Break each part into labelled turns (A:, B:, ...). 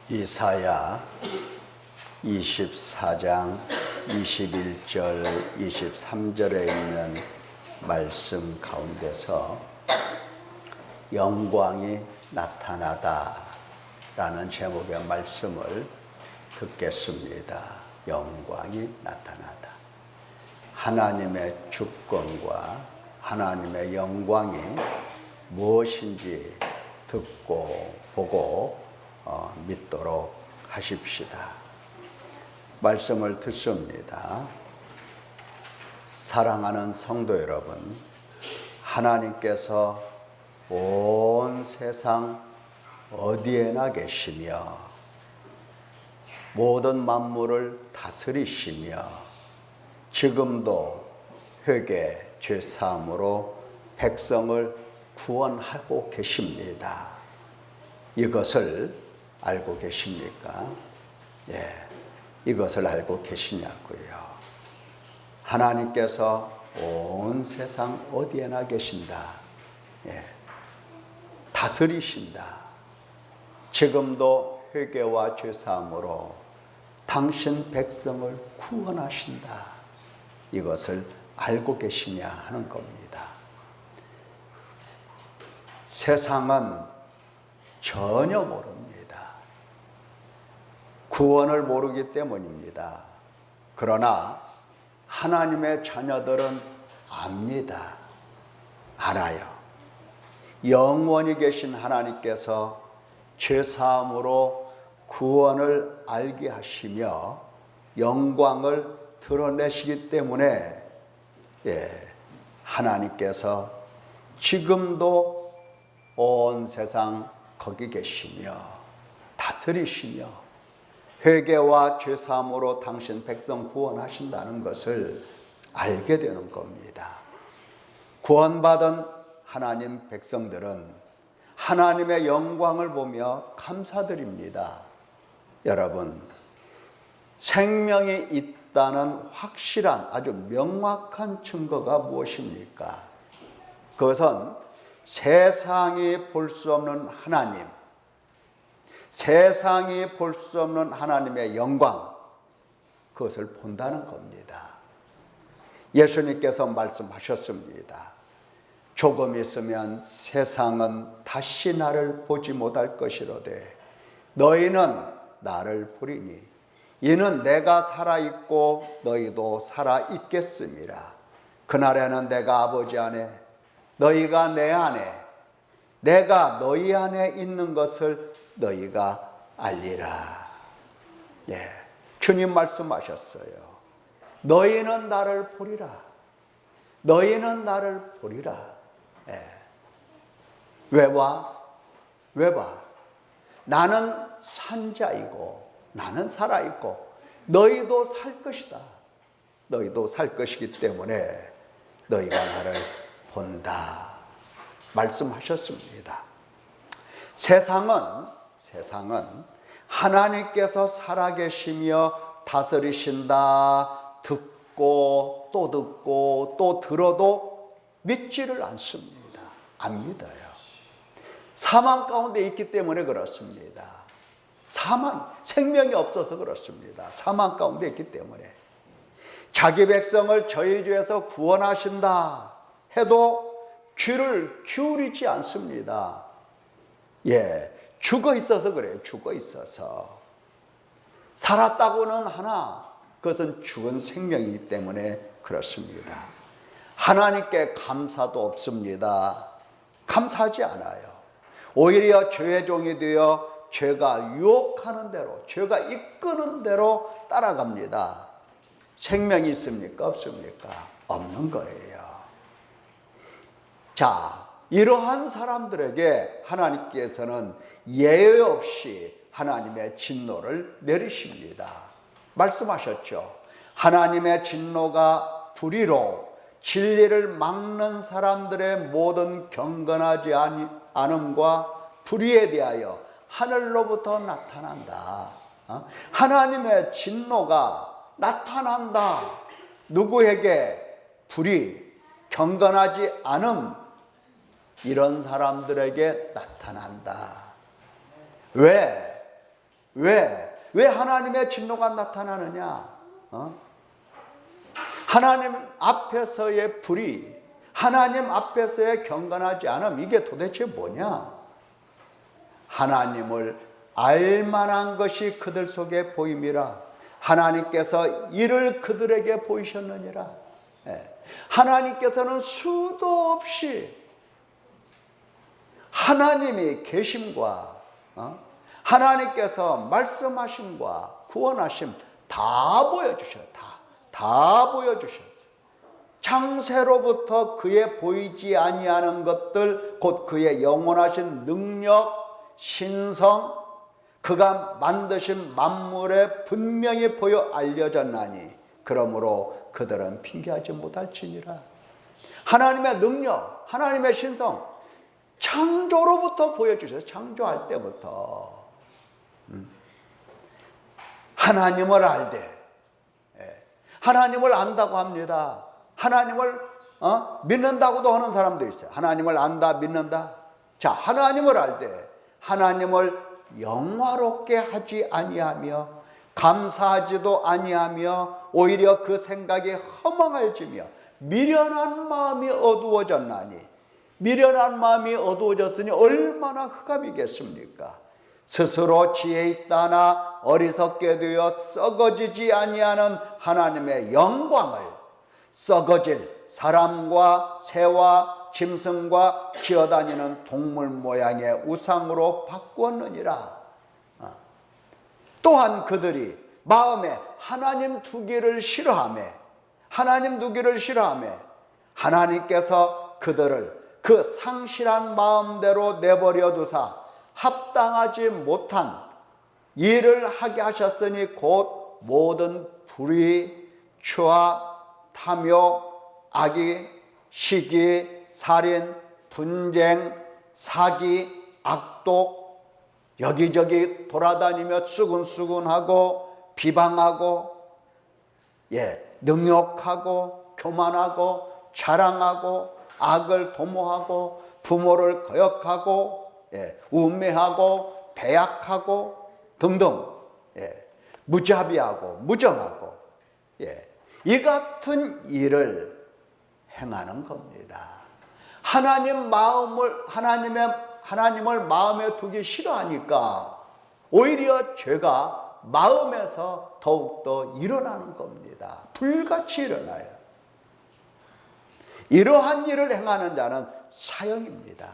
A: 이사야 24장 21절 23절에 있는 말씀 가운데서 영광이 나타나다 라는 제목의 말씀을 듣겠습니다. 영광이 나타나다. 하나님의 주권과 하나님의 영광이 무엇인지 듣고 보고 믿도록 하십시다. 말씀을 듣습니다. 사랑하는 성도 여러분, 하나님께서 온 세상 어디에나 계시며 모든 만물을 다스리시며 지금도 회개 죄사함으로 백성을 구원하고 계십니다. 이것을 알고 계십니까? 이것을 알고 계시냐고요. 하나님께서 온 세상 어디에나 계신다. 다스리신다. 지금도 회개와 죄사함으로 당신 백성을 구원하신다. 이것을 알고 계시냐 하는 겁니다. 세상은 전혀 모릅니다. 구원을 모르기 때문입니다. 그러나 하나님의 자녀들은 압니다. 알아요. 영원히 계신 하나님께서 죄사함으로 구원을 알게 하시며 영광을 드러내시기 때문에 하나님께서 지금도 온 세상 거기 계시며 다스리시며 회개와 죄사함으로 당신 백성 구원하신다는 것을 알게 되는 겁니다. 구원받은 하나님 백성들은 하나님의 영광을 보며 감사드립니다. 여러분, 생명이 있다는 확실한 아주 명확한 증거가 무엇입니까? 그것은 세상이 볼 수 없는 하나님, 세상이 볼 수 없는 하나님의 영광, 그것을 본다는 겁니다. 예수님께서 말씀하셨습니다. 조금 있으면 세상은 다시 나를 보지 못할 것이로되 너희는 나를 보리니 이는 내가 살아있고 너희도 살아있겠음이라. 그날에는 내가 아버지 안에 너희가 내 안에 내가 너희 안에 있는 것을 너희가 알리라. 주님 말씀하셨어요. 너희는 나를 보리라. 너희는 나를 보리라. 왜 봐? 왜 봐? 나는 산자이고 나는 살아있고 너희도 살 것이다. 너희도 살 것이기 때문에 너희가 나를 본다. 말씀하셨습니다. 세상은 하나님께서 살아계시며 다스리신다 듣고 또 들어도 믿지를 않습니다. 안 믿어요. 사망 가운데 있기 때문에 그렇습니다. 생명이 없어서 그렇습니다. 사망 가운데 있기 때문에. 자기 백성을 저희주에서 구원하신다 해도 귀를 기울이지 않습니다. 죽어 있어서 그래요. 죽어 있어서. 살았다고는 하나 그것은 죽은 생명이기 때문에 그렇습니다. 하나님께 감사도 없습니다. 감사하지 않아요. 오히려 죄의 종이 되어 죄가 유혹하는 대로, 죄가 이끄는 대로 따라갑니다. 생명이 있습니까? 없습니까? 없는 거예요. 자, 이러한 사람들에게 하나님께서는 예외 없이 하나님의 진노를 내리십니다. 말씀하셨죠. 하나님의 진노가 불의로 진리를 막는 사람들의 모든 경건하지 않음과 불의에 대하여 하늘로부터 나타난다. 하나님의 진노가 나타난다. 누구에게? 불의, 경건하지 않음, 이런 사람들에게 나타난다. 왜? 왜 하나님의 진노가 나타나느냐? 하나님 앞에서의 불의, 하나님 앞에서의 경건하지 않음, 이게 도대체 뭐냐? 하나님을 알만한 것이 그들 속에 보임이라. 하나님께서 이를 그들에게 보이셨느니라. 하나님께서는 수도 없이 하나님이 계심과 하나님께서 말씀하심과 구원하심 다 보여주셨다. 다 보여주셨다. 창세로부터 그의 보이지 아니하는 것들, 곧 그의 영원하신 능력, 신성, 그가 만드신 만물에 분명히 보여 알려졌나니 그러므로 그들은 핑계하지 못할지니라. 하나님의 능력, 하나님의 신성, 창조로부터 보여주셔서 창조할 때부터 하나님을 알되, 하나님을 안다고 합니다. 하나님을 믿는다고도 하는 사람도 있어요. 하나님을 안다, 믿는다. 자, 하나님을 알되 하나님을 영화롭게 하지 아니하며 감사하지도 아니하며 오히려 그 생각이 허망해지며 미련한 마음이 어두워졌나니, 미련한 마음이 어두워졌으니 얼마나 흑암이겠습니까? 스스로 지혜 있다나 어리석게 되어 썩어지지 아니하는 하나님의 영광을 썩어질 사람과 새와 짐승과 기어다니는 동물 모양의 우상으로 바꾸었느니라. 또한 그들이 마음에 하나님 두기를 싫어하며 하나님께서 그들을 그 상실한 마음대로 내버려 두사 합당하지 못한 일을 하게 하셨으니 곧 모든 불의, 추악, 탐욕, 악의, 시기, 살인, 분쟁, 사기, 악독, 여기저기 돌아다니며 수군수군하고 비방하고, 능욕하고 교만하고 자랑하고 악을 도모하고 부모를 거역하고 우매하고 배약하고 등등, 무자비하고 무정하고, 이 같은 일을 행하는 겁니다. 하나님을 마음에 두기 싫어하니까 오히려 죄가 마음에서 더욱더 일어나는 겁니다. 불같이 일어나요. 이러한 일을 행하는 자는 사형입니다.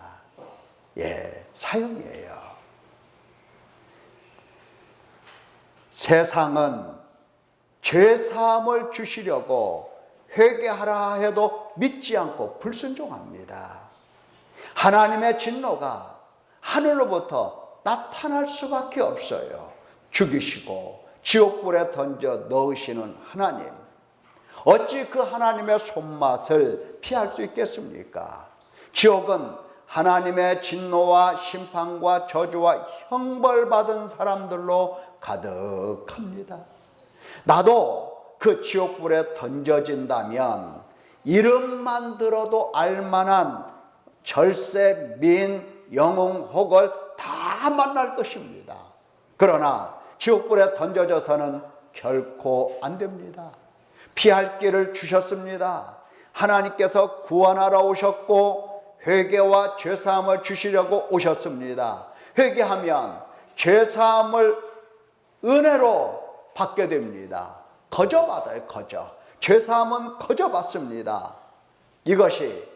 A: 사형이에요. 세상은 죄사함을 주시려고 회개하라 해도 믿지 않고 불순종합니다. 하나님의 진노가 하늘로부터 나타날 수밖에 없어요. 죽이시고 지옥불에 던져 넣으시는 하나님, 어찌 그 하나님의 손맛을 피할 수 있겠습니까? 지옥은 하나님의 진노와 심판과 저주와 형벌받은 사람들로 가득합니다. 나도 그 지옥불에 던져진다면 이름만 들어도 알만한 절세, 민, 영웅, 혹을 다 만날 것입니다. 그러나 지옥불에 던져져서는 결코 안 됩니다. 피할 길을 주셨습니다. 하나님께서 구원하러 오셨고 회개와 죄사함을 주시려고 오셨습니다. 회개하면 죄사함을 은혜로 받게 됩니다. 거저 받아요. 거저. 죄사함은 거저 받습니다. 이것이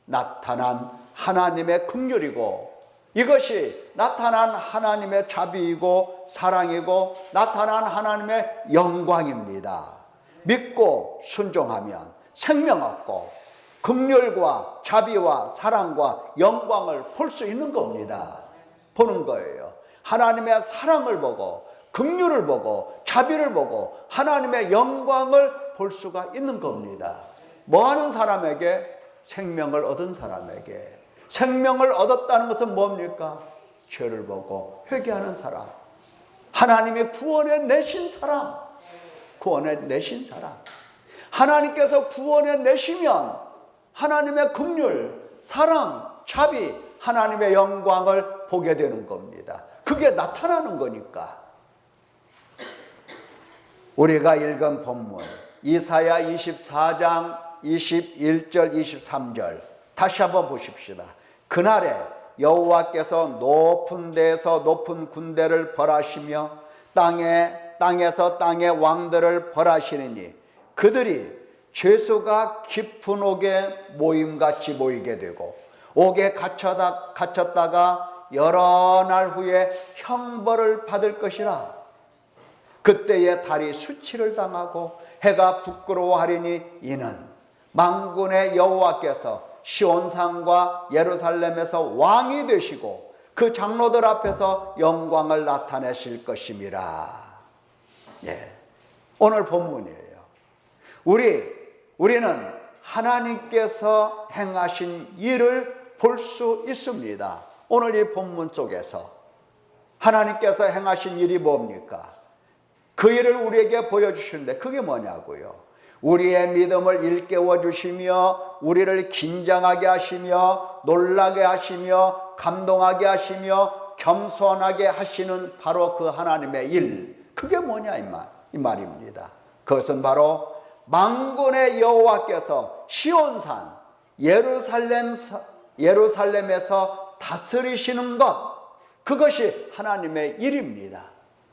A: 나타난 하나님의 긍휼이고, 이것이 나타난 하나님의 자비이고 사랑이고 나타난 하나님의 영광입니다. 믿고 순종하면 생명 얻고 긍휼과 자비와 사랑과 영광을 볼 수 있는 겁니다. 보는 거예요. 하나님의 사랑을 보고 긍휼을 보고 자비를 보고 하나님의 영광을 볼 수가 있는 겁니다. 뭐 하는 사람에게? 생명을 얻은 사람에게. 생명을 얻었다는 것은 뭡니까? 죄를 보고 회개하는 사람, 하나님이 구원해 내신 사람, 구원해 내신 사람. 하나님께서 구원해 내시면 하나님의 긍휼, 사랑, 자비, 하나님의 영광을 보게 되는 겁니다. 그게 나타나는 거니까. 우리가 읽은 본문 이사야 24장 21절 23절 다시 한번 보십시다. 그날에 여호와께서 높은 데에서 높은 군대를 벌하시며 땅에서 땅의 왕들을 벌하시느니 그들이 죄수가 깊은 옥에 모임같이 모이게 되고 옥에 갇혔다가 여러 날 후에 형벌을 받을 것이라. 그때에 달이 수치를 당하고 해가 부끄러워하리니 이는 만군의 여호와께서 시온산과 예루살렘에서 왕이 되시고 그 장로들 앞에서 영광을 나타내실 것임이라. 예, 오늘 본문이에요. 우리는 하나님께서 행하신 일을 볼 수 있습니다. 오늘 이 본문 속에서 하나님께서 행하신 일이 뭡니까? 그 일을 우리에게 보여주시는데 그게 뭐냐고요? 우리의 믿음을 일깨워 주시며 우리를 긴장하게 하시며 놀라게 하시며 감동하게 하시며 겸손하게 하시는 바로 그 하나님의 일, 그게 뭐냐 이 말입니다. 그것은 바로 만군의 여호와께서 시온산 예루살렘에서 다스리시는 것, 그것이 하나님의 일입니다.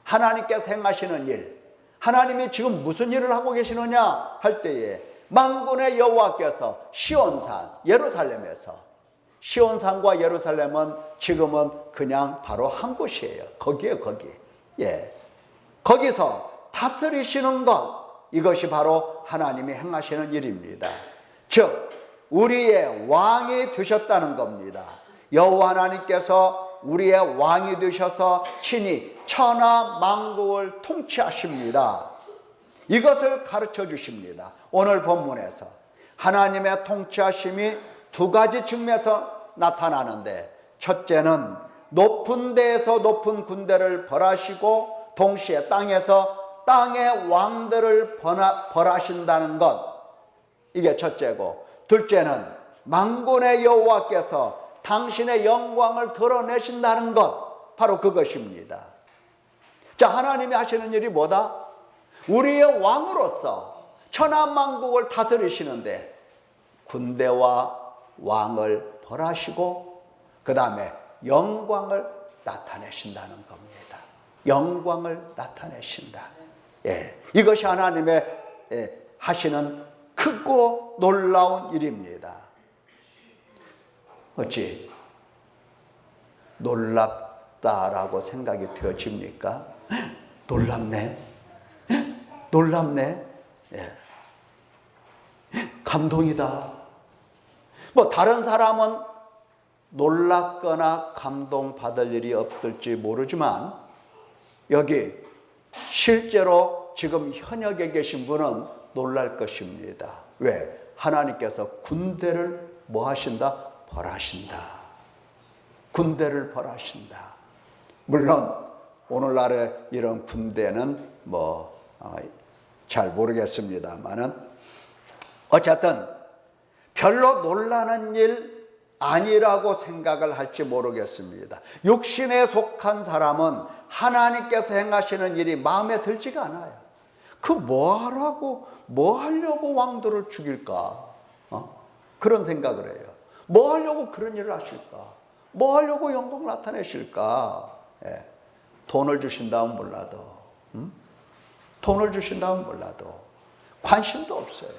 A: 하나님께서 행하시는 일, 하나님이 지금 무슨 일을 하고 계시느냐 할 때에 만군의 여호와께서 시온산 예루살렘에서, 시온산과 예루살렘은 지금은 그냥 바로 한 곳이에요. 거기에 거기. 예, 거기서 다스리시는 것, 이것이 바로 하나님이 행하시는 일입니다. 즉 우리의 왕이 되셨다는 겁니다. 여호와 하나님께서 우리의 왕이 되셔서 친히 천하 만국을 통치하십니다. 이것을 가르쳐 주십니다. 오늘 본문에서 하나님의 통치하심이 두 가지 측면에서 나타나는데, 첫째는 높은 데에서 높은 군대를 벌하시고 동시에 땅에서 땅의 왕들을 벌하신다는 것, 이게 첫째고, 둘째는 만군의 여호와께서 당신의 영광을 드러내신다는 것, 바로 그것입니다. 자, 하나님이 하시는 일이 뭐다? 우리의 왕으로서 천하만국을 다스리시는데 군대와 왕을 벌하시고 그 다음에 영광을 나타내신다는 겁니다. 영광을 나타내신다. 예, 이것이 하나님의 하시는 크고 놀라운 일입니다. 어찌 놀랍다라고 생각이 되어집니까? 놀랍네. 놀랍네. 예. 감동이다. 뭐 다른 사람은 놀랍거나 감동받을 일이 없을지 모르지만 여기 실제로 지금 현역에 계신 분은 놀랄 것입니다. 왜? 하나님께서 군대를 뭐 하신다? 벌하신다. 군대를 벌하신다. 물론 오늘날의 이런 군대는 잘 모르겠습니다만은 어쨌든 별로 놀라는 일 아니라고 생각을 할지 모르겠습니다. 육신에 속한 사람은 하나님께서 행하시는 일이 마음에 들지가 않아요. 뭐 하려고 왕들을 죽일까? 그런 생각을 해요. 뭐 하려고 그런 일을 하실까? 뭐 하려고 영광 나타내실까? 예. 돈을 주신다면 몰라도, 돈을 주신다면 몰라도 관심도 없어요.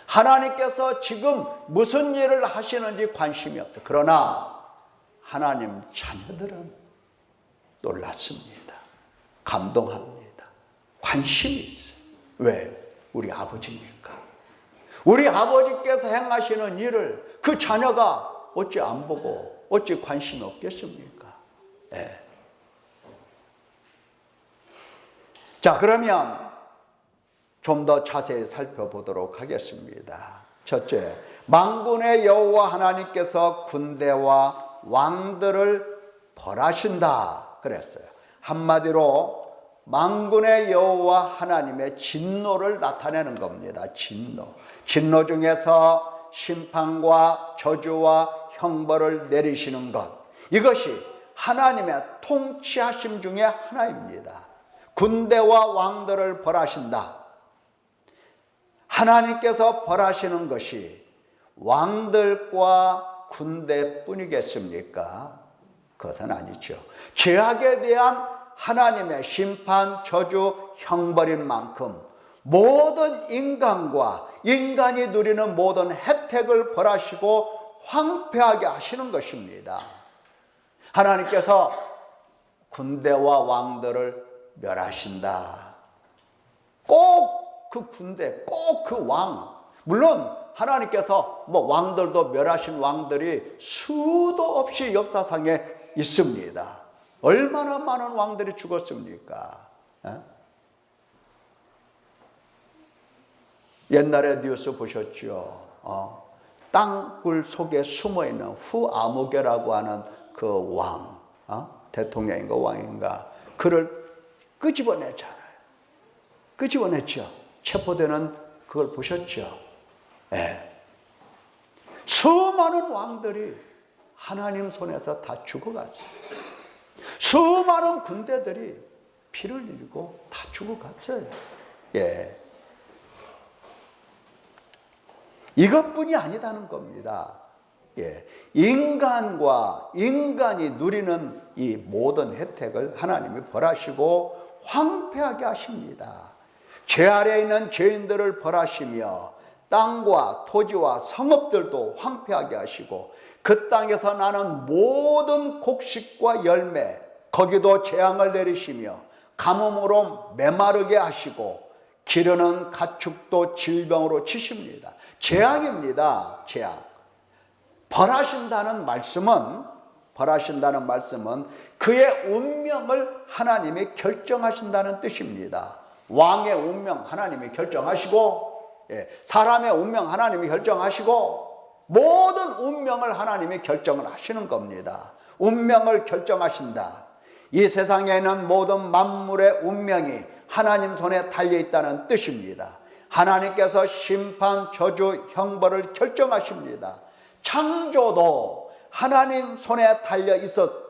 A: 하나님께서 지금 무슨 일을 하시는지 관심이 없어요. 그러나 하나님 자녀들은 놀랐습니다. 감동합니다. 관심이 있어요. 왜? 우리 아버지니까. 우리 아버지께서 행하시는 일을 그 자녀가 어찌 안 보고 어찌 관심이 없겠습니까? 예. 자, 그러면 좀 더 자세히 살펴보도록 하겠습니다. 첫째, 만군의 여호와 하나님께서 군대와 왕들을 벌하신다 그랬어요. 한마디로 만군의 여호와 하나님의 진노를 나타내는 겁니다. 진노 중에서 심판과 저주와 형벌을 내리시는 것, 이것이 하나님의 통치하심 중에 하나입니다. 군대와 왕들을 벌하신다. 하나님께서 벌하시는 것이 왕들과 군대뿐이겠습니까? 그것은 아니죠. 죄악에 대한 하나님의 심판, 저주, 형벌인 만큼 모든 인간과 인간이 누리는 모든 혜택을 벌하시고 황폐하게 하시는 것입니다. 하나님께서 군대와 왕들을 멸하신다. 꼭 그 군대, 꼭 그 왕. 물론 하나님께서 왕들도 멸하신 왕들이 수도 없이 역사상에 있습니다. 얼마나 많은 왕들이 죽었습니까? 옛날에 뉴스 보셨죠? 땅굴 속에 숨어있는 후아무개라고 하는 그 왕, 대통령인가 왕인가, 그를 끄집어냈잖아요. 끄집어냈죠. 체포되는 그걸 보셨죠. 수많은 왕들이 하나님 손에서 다 죽어갔어요. 수많은 군대들이 피를 흘리고 다 죽어갔어요. 이것뿐이 아니다는 겁니다. 인간과 인간이 누리는 이 모든 혜택을 하나님이 벌하시고 황폐하게 하십니다. 죄 아래에 있는 죄인들을 벌하시며 땅과 토지와 성읍들도 황폐하게 하시고 그 땅에서 나는 모든 곡식과 열매 거기도 재앙을 내리시며 가뭄으로 메마르게 하시고 기르는 가축도 질병으로 치십니다. 재앙입니다. 재앙. 벌하신다는 말씀은 그의 운명을 하나님이 결정하신다는 뜻입니다. 왕의 운명 하나님이 결정하시고, 사람의 운명 하나님이 결정하시고, 모든 운명을 하나님이 결정을 하시는 겁니다. 운명을 결정하신다. 이 세상에는 모든 만물의 운명이 하나님 손에 달려있다는 뜻입니다. 하나님께서 심판, 저주, 형벌을 결정하십니다. 창조도 하나님 손에 달려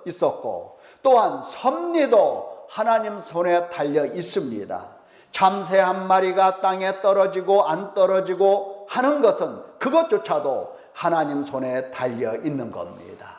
A: 있었고 또한 섭리도 하나님 손에 달려 있습니다. 참새 한 마리가 땅에 떨어지고 안 떨어지고 하는 것은 그것조차도 하나님 손에 달려 있는 겁니다.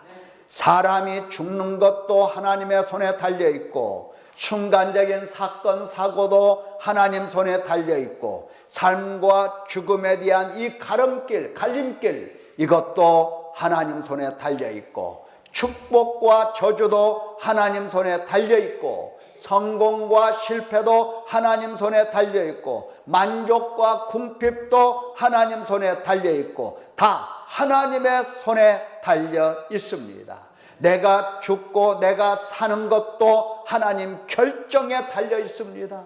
A: 사람이 죽는 것도 하나님의 손에 달려 있고 순간적인 사건 사고도 하나님 손에 달려 있고 삶과 죽음에 대한 이 갈림길 이것도 하나님 손에 달려 있고 축복과 저주도 하나님 손에 달려 있고 성공과 실패도 하나님 손에 달려 있고 만족과 궁핍도 하나님 손에 달려 있고 다 하나님의 손에 달려 있습니다. 내가 죽고 내가 사는 것도 하나님 결정에 달려 있습니다.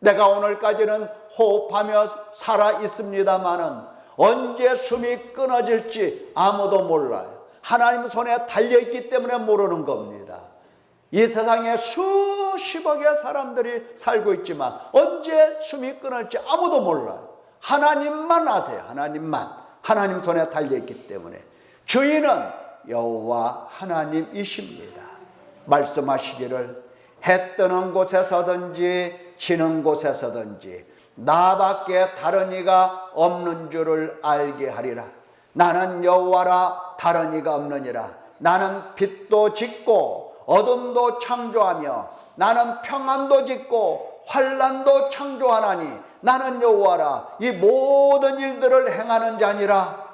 A: 내가 오늘까지는 호흡하며 살아 있습니다마는 언제 숨이 끊어질지 아무도 몰라요. 하나님 손에 달려 있기 때문에 모르는 겁니다. 이 세상에 수십억의 사람들이 살고 있지만 언제 숨이 끊을지 아무도 몰라요. 하나님만 아세요. 하나님 손에 달려 있기 때문에 주인은 여호와 하나님이십니다. 말씀하시기를 해 뜨는 곳에서든지 지는 곳에서든지 나밖에 다른 이가 없는 줄을 알게 하리라. 나는 여호와라 다른 이가 없느니라. 나는 빛도 짓고 어둠도 창조하며 나는 평안도 짓고 환난도 창조하나니 나는 여호와라. 이 모든 일들을 행하는 자니라.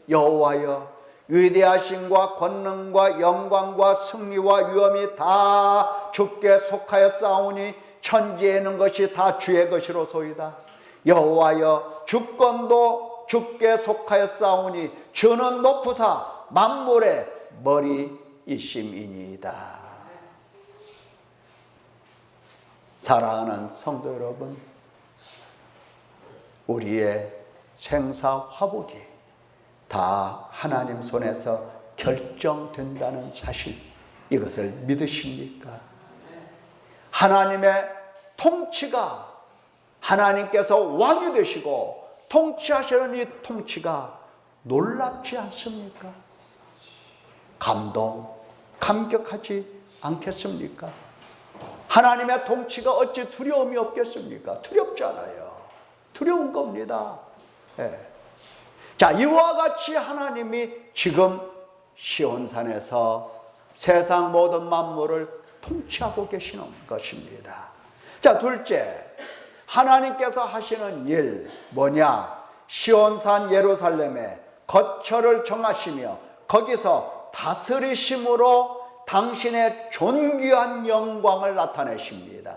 A: 여호와여, 위대하심과 권능과 영광과 승리와 위엄이 다 주께 속하였사오니 천지에 있는 것이 다 주의 것이로소이다. 여호와여, 주권도 주께 속하였사오니 주는 높으사 만물의 머리이심이니이다. 사랑하는 성도 여러분, 우리의 생사화복이 다 하나님 손에서 결정된다는 사실, 이것을 믿으십니까? 하나님의 통치가, 하나님께서 왕이 되시고 통치하시는 이 통치가 놀랍지 않습니까? 감격하지 않겠습니까? 하나님의 통치가 어찌 두려움이 없겠습니까? 두렵잖아요. 두려운 겁니다. 예. 자, 이와 같이 하나님이 지금 시온산에서 세상 모든 만물을 통치하고 계시는 것입니다. 자, 둘째, 하나님께서 하시는 일 뭐냐? 시온산 예루살렘에 거처를 정하시며 거기서 다스리심으로 당신의 존귀한 영광을 나타내십니다.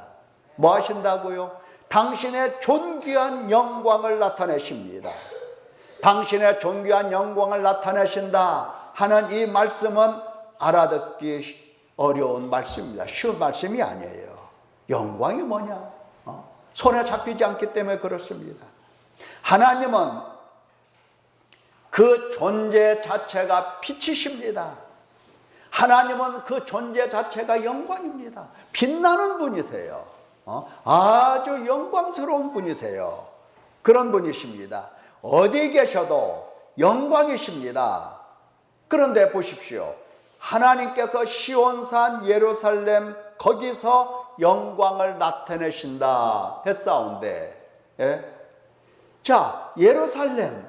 A: 뭐 하신다고요? 당신의 존귀한 영광을 나타내십니다. 당신의 존귀한 영광을 나타내신다 하는 이 말씀은 알아듣기 어려운 말씀입니다. 쉬운 말씀이 아니에요. 영광이 뭐냐? 손에 잡히지 않기 때문에 그렇습니다. 하나님은 그 존재 자체가 빛이십니다. 하나님은 그 존재 자체가 영광입니다. 빛나는 분이세요. 아주 영광스러운 분이세요. 그런 분이십니다. 어디 계셔도 영광이십니다. 그런데 보십시오. 하나님께서 시온산 예루살렘 거기서 영광을 나타내신다 했사온데, 예? 자, 예루살렘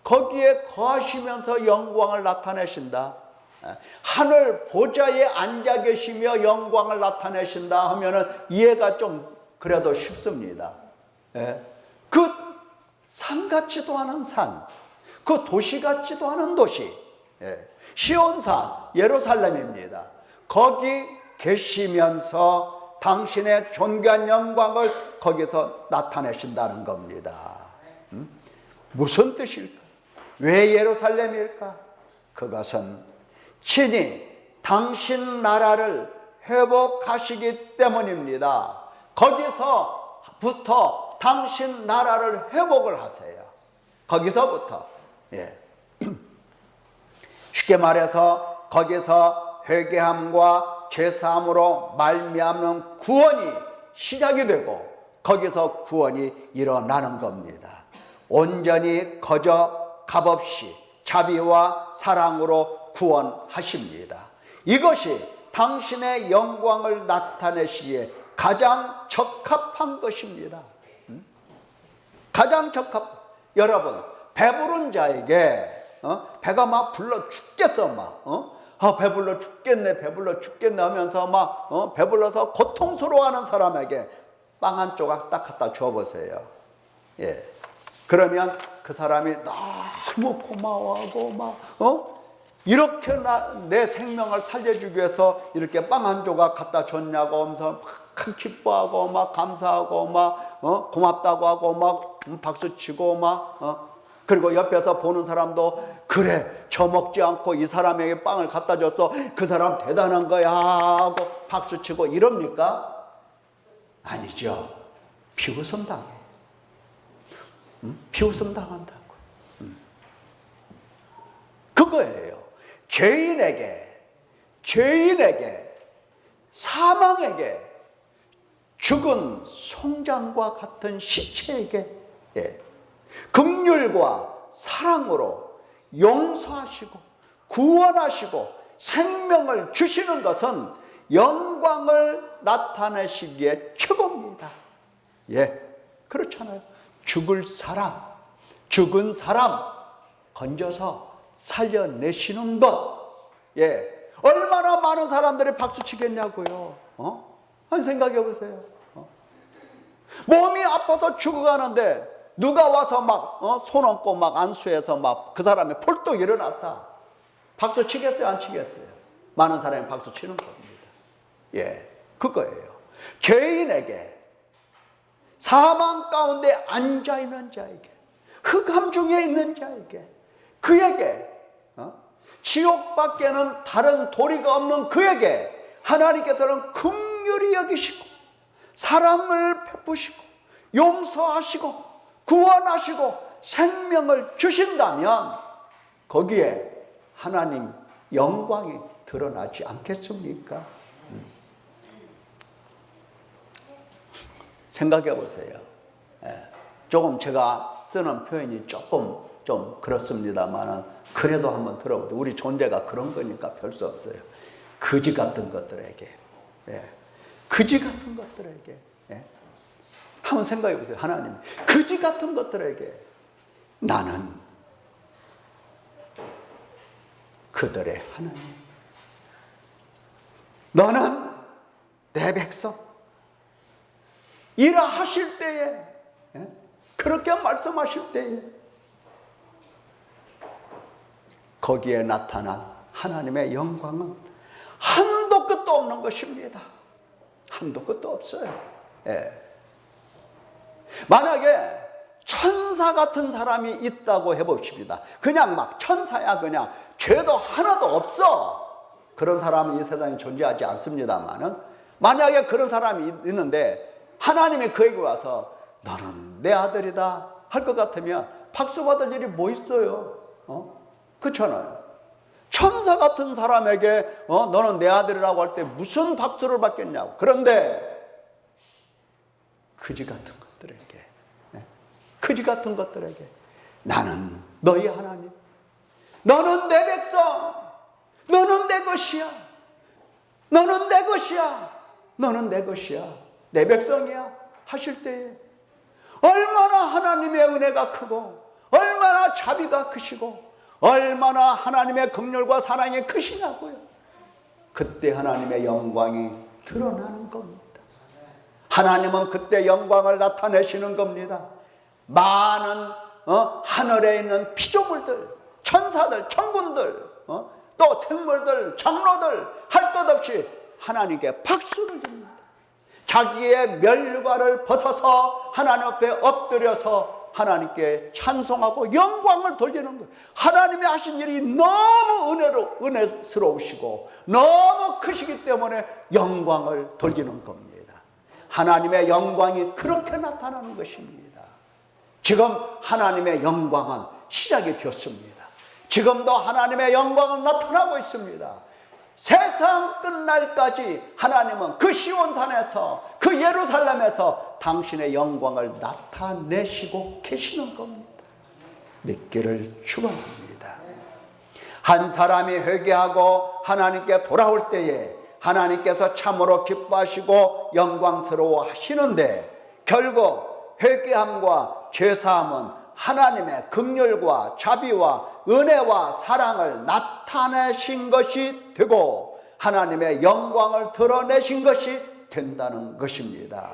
A: 거기에 거하시면서 영광을 나타내신다. 하늘 보좌에 앉아 계시며 영광을 나타내신다 하면은 이해가 좀 그래도 쉽습니다. 예? 그 산 같지도 않은 산, 그 도시 같지도 않은 도시, 예. 시온산 예루살렘입니다. 거기 계시면서 당신의 존귀한 영광을 거기서 나타내신다는 겁니다. 무슨 뜻일까? 왜 예루살렘일까? 그것은 친히 당신 나라를 회복하시기 때문입니다. 거기서부터 당신 나라를 회복을 하세요. 거기서부터. 예. 쉽게 말해서 거기서 회개함과 죄사함으로 말미암는 구원이 시작이 되고 거기서 구원이 일어나는 겁니다. 온전히 거저 값없이 자비와 사랑으로 구원하십니다. 이것이 당신의 영광을 나타내시기에 가장 적합한 것입니다. 가장 여러분, 배부른 자에게 배가 막 불러 죽겠어 막 배불러 죽겠네 하면서 막 배불러서 고통스러워하는 사람에게 빵 한 조각 딱 갖다 줘보세요. 예. 그러면 그 사람이 너무 고마워하고 막 이렇게 내 생명을 살려주기 위해서 이렇게 빵 한 조각 갖다 줬냐고 하면서 막 기뻐하고 막 감사하고 막 고맙다고 하고 막 박수치고 막 그리고 옆에서 보는 사람도 그래 저 먹지 않고 이 사람에게 빵을 갖다 줬어 그 사람 대단한 거야 하고 박수치고 이럽니까? 아니죠. 비웃음 당해. 비웃음 당한다고. 그거예요. 죄인에게 사망에게 죽은 송장과 같은 시체에게 긍휼과 사랑으로 용서하시고 구원하시고 생명을 주시는 것은 영광을 나타내시기에 최고입니다. 예, 그렇잖아요. 죽은 사람 건져서 살려내시는 것. 예, 얼마나 많은 사람들이 박수 치겠냐고요. 한 생각해 보세요. 몸이 아파서 죽어가는데 누가 와서 막 손 얹고 막 안수해서 막 그 사람이 폴떡 일어났다. 박수 치겠어요? 안 치겠어요? 많은 사람이 박수 치는 겁니다. 예, 그거예요. 죄인에게, 사망 가운데 앉아 있는 자에게, 흑암 중에 있는 자에게, 그에게 지옥밖에는 다른 도리가 없는 그에게 하나님께서는 긍휼히 여기시고 사랑을 베푸시고 용서하시고 구원하시고 생명을 주신다면 거기에 하나님 영광이 드러나지 않겠습니까? 생각해 보세요. 조금 제가 쓰는 표현이 조금 좀 그렇습니다만 그래도 한번 들어보세요. 우리 존재가 그런 거니까 별 수 없어요. 거지 같은 것들에게, 그지 같은 것들에게, 예? 한번 생각해 보세요. 하나님, 그지 같은 것들에게 나는 그들의 하나님, 너는 내 백성, 이라 하실 때에, 예? 그렇게 말씀하실 때에 거기에 나타난 하나님의 영광은 한도 끝도 없는 것입니다. 한도 끝도 없어요. 예. 만약에 천사 같은 사람이 있다고 해봅시다. 그냥 막 천사야, 그냥 죄도 하나도 없어. 그런 사람은 이 세상에 존재하지 않습니다만은, 만약에 그런 사람이 있는데 하나님이 그에게 와서 너는 내 아들이다 할 것 같으면 박수 받을 일이 뭐 있어요? 그렇잖아요. 천사 같은 사람에게 너는 내 아들이라고 할 때 무슨 박수를 받겠냐고. 그런데 그지 같은 것들에게, 그지 같은 것들에게 나는 너희 하나님, 너는 내 백성, 너는 내 것이야, 너는 내 것이야, 너는 내 것이야, 내 백성이야 하실 때에 얼마나 하나님의 은혜가 크고 얼마나 자비가 크시고 얼마나 하나님의 긍휼과 사랑이 크시냐고요. 그때 하나님의 영광이 드러나는 겁니다. 하나님은 그때 영광을 나타내시는 겁니다. 많은 하늘에 있는 피조물들, 천사들, 천군들, 또 생물들, 장로들 할 것 없이 하나님께 박수를 줍니다. 자기의 멸관을 벗어서 하나님 앞에 엎드려서 하나님께 찬송하고 영광을 돌리는 거예요. 하나님이 하신 일이 너무 은혜스러우시고 너무 크시기 때문에 영광을 돌리는 겁니다. 하나님의 영광이 그렇게 나타나는 것입니다. 지금 하나님의 영광은 시작이 되었습니다. 지금도 하나님의 영광은 나타나고 있습니다. 세상 끝날까지 하나님은 그 시온산에서, 그 예루살렘에서 당신의 영광을 나타내시고 계시는 겁니다. 믿기를 축원합니다. 한 사람이 회개하고 하나님께 돌아올 때에 하나님께서 참으로 기뻐하시고 영광스러워 하시는데, 결국 회개함과 죄사함은 하나님의 긍휼과 자비와 은혜와 사랑을 나타내신 것이 되고 하나님의 영광을 드러내신 것이 된다는 것입니다.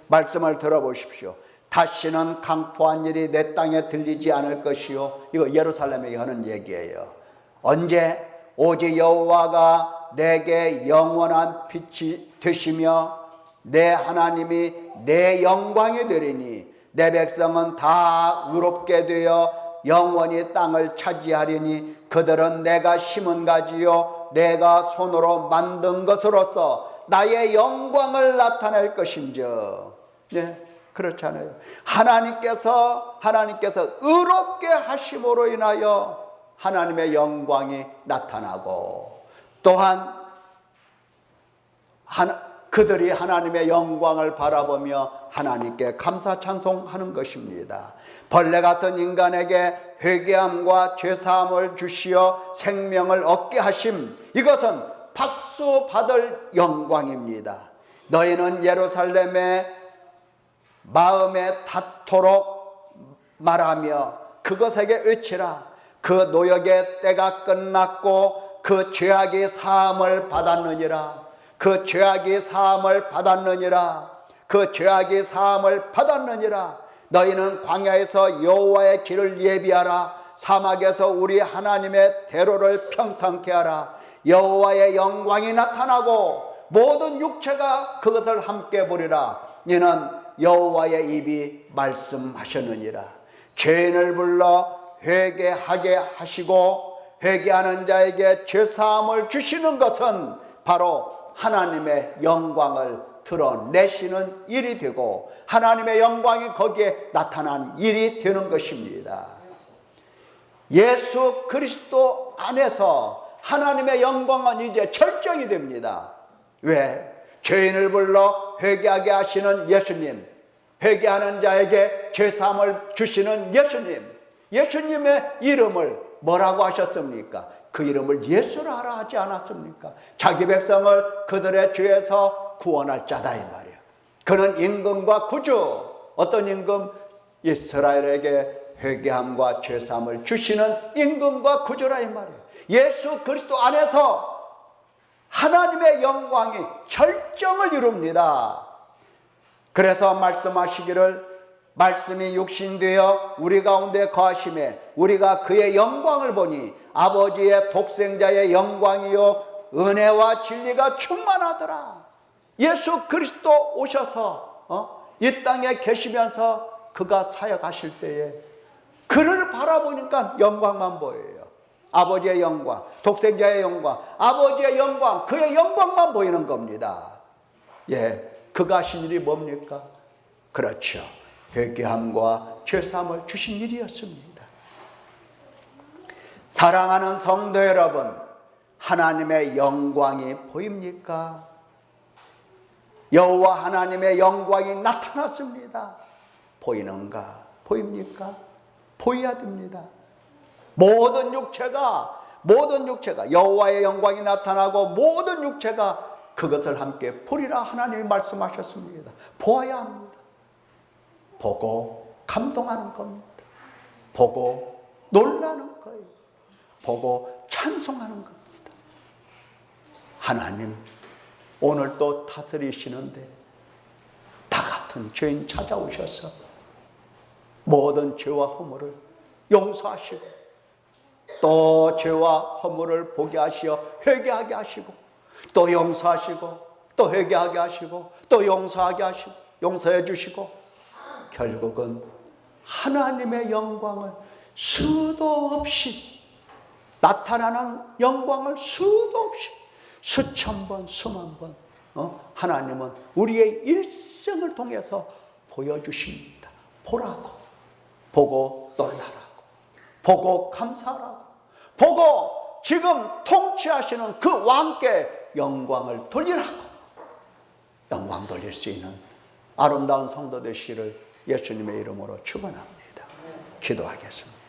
A: 말씀을 들어보십시오. 다시는 강포한 일이 내 땅에 들리지 않을 것이요. 이거 예루살렘에 하는 얘기예요. 언제? 오직 여호와가 내게 영원한 빛이 되시며 내 하나님이 내 영광이 되리니 내 백성은 다 의롭게 되어 영원히 땅을 차지하리니 그들은 내가 심은 가지요 내가 손으로 만든 것으로서 나의 영광을 나타낼 것인저. 네, 그렇잖아요. 하나님께서 의롭게 하심으로 인하여 하나님의 영광이 나타나고, 또한 그들이 하나님의 영광을 바라보며 하나님께 감사 찬송하는 것입니다. 벌레 같은 인간에게 회개함과 죄사함을 주시어 생명을 얻게 하심, 이것은 박수 받을 영광입니다. 너희는 예루살렘에 마음에 닿도록 말하며 그것에게 외치라. 그 노역의 때가 끝났고 그 죄악이 사함을 받았느니라. 그 죄악이 사함을 받았느니라. 그 죄악이 사함을 받았느니라. 너희는 광야에서 여호와의 길을 예비하라. 사막에서 우리 하나님의 대로를 평탄케 하라. 여호와의 영광이 나타나고 모든 육체가 그것을 함께 보리라. 이는 여호와의 입이 말씀하셨느니라. 죄인을 불러 회개하게 하시고 회개하는 자에게 죄사함을 주시는 것은 바로 하나님의 영광을 드러내시는 일이 되고 하나님의 영광이 거기에 나타난 일이 되는 것입니다. 예수 그리스도 안에서 하나님의 영광은 이제 결정이 됩니다. 왜? 죄인을 불러 회개하게 하시는 예수님, 회개하는 자에게 죄사함을 주시는 예수님, 예수님의 이름을 뭐라고 하셨습니까? 그 이름을 예수라 하라 하지 않았습니까? 자기 백성을 그들의 죄에서 구원할 자다 이 말이에요. 그는 임금과 구주, 어떤 임금? 이스라엘에게 회개함과 죄사함을 주시는 임금과 구주라 이 말이에요. 예수 그리스도 안에서 하나님의 영광이 결정을 이룹니다. 그래서 말씀하시기를 말씀이 육신되어 우리 가운데 거하심에 우리가 그의 영광을 보니 아버지의 독생자의 영광이요 은혜와 진리가 충만하더라. 예수 그리스도 오셔서 이 땅에 계시면서 그가 사역하실 때에 그를 바라보니까 영광만 보여요. 아버지의 영광, 독생자의 영광, 아버지의 영광, 그의 영광만 보이는 겁니다. 예, 그가 하신 일이 뭡니까? 그렇죠. 회개함과 죄사함을 주신 일이었습니다. 사랑하는 성도 여러분, 하나님의 영광이 보입니까? 여호와 하나님의 영광이 나타났습니다. 보이는가? 보입니까? 보여야 됩니다. 모든 육체가 여호와의 영광이 나타나고 모든 육체가 그것을 함께 보리라 하나님이 말씀하셨습니다. 보아야 합니다. 보고 감동하는 겁니다. 보고 놀라는 거예요. 보고 찬송하는 겁니다. 하나님 오늘 또 다스리시는데 다 같은 죄인 찾아오셔서 모든 죄와 허물을 용서하시고 또 죄와 허물을 보게 하시어 회개하게 하시고 또 용서하시고 또 회개하게 하시고 또 용서하게 하시고 용서해 주시고 결국은 하나님의 영광을 수도 없이 나타나는 영광을 수도 없이 수천 번 수만 번 하나님은 우리의 일생을 통해서 보여주십니다. 보라고, 보고 놀라라고, 보고 감사하라고, 보고 지금 통치하시는 그 왕께 영광을 돌리라고. 영광 돌릴 수 있는 아름다운 성도 되시기를 예수님의 이름으로 축원합니다. 기도하겠습니다.